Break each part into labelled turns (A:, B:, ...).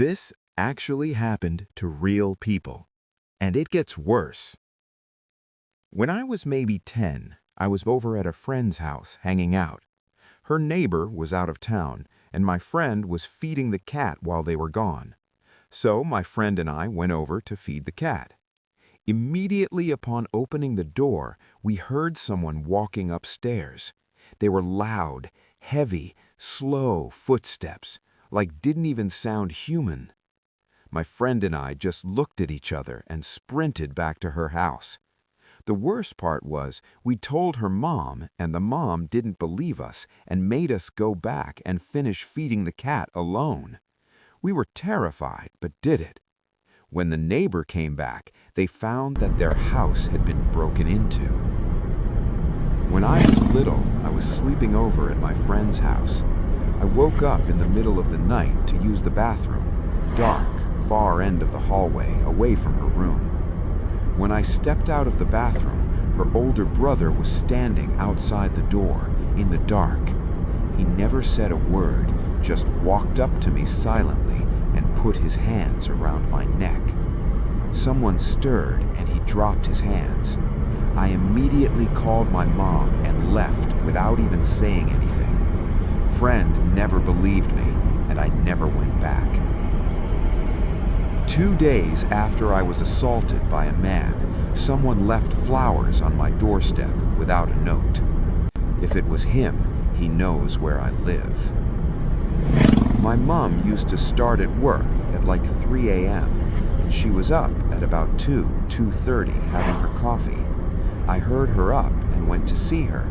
A: This actually happened to real people. And it gets worse. When I was maybe 10, I was over at a friend's house hanging out. Her neighbor was out of town, and my friend was feeding the cat while they were gone. So my friend and I went over to feed the cat. Immediately upon opening the door, we heard someone walking upstairs. They were loud, heavy, slow footsteps, like didn't even sound human. My friend and I just looked at each other and sprinted back to her house. The worst part was we told her mom, and the mom didn't believe us and made us go back and finish feeding the cat alone. We were terrified, but did it. When the neighbor came back, they found that their house had been broken into. When I was little, I was sleeping over at my friend's house. I woke up in the middle of the night to use the bathroom, dark, far end of the hallway, away from her room. When I stepped out of the bathroom, her older brother was standing outside the door, in the dark. He never said a word, just walked up to me silently and put his hands around my neck. Someone stirred and he dropped his hands. I immediately called my mom and left without even saying anything. Friend never believed me, and I never went back. 2 days after I was assaulted by a man, someone left flowers on my doorstep without a note. If it was him, he knows where I live. My mom used to start at work at like 3 a.m., and she was up at about 2:30 having her coffee. I heard her up and went to see her.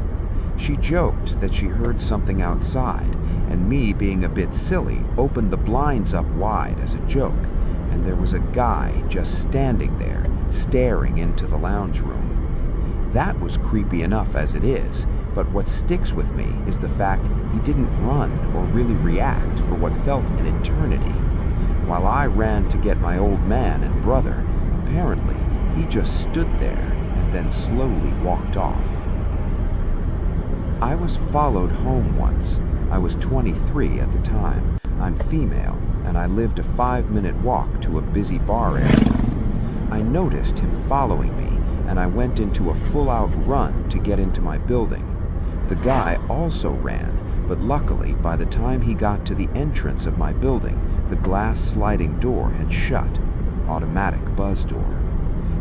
A: She joked that she heard something outside, and me, being a bit silly, opened the blinds up wide as a joke, and there was a guy just standing there, staring into the lounge room. That was creepy enough as it is, but what sticks with me is the fact he didn't run or really react for what felt an eternity. While I ran to get my old man and brother, apparently he just stood there and then slowly walked off. I was followed home once. I was 23 at the time. I'm female, and I lived a 5-minute walk to a busy bar area. I noticed him following me, and I went into a full-out run to get into my building. The guy also ran, but luckily by the time he got to the entrance of my building, the glass sliding door had shut, automatic buzz door.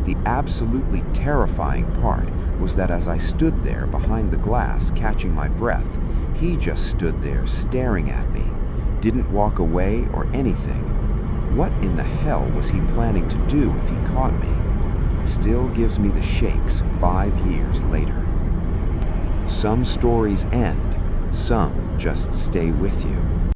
A: The absolutely terrifying part was that as I stood there behind the glass catching my breath, he just stood there staring at me, didn't walk away or anything. What in the hell was he planning to do if he caught me? Still gives me the shakes 5 years later. Some stories end, some just stay with you.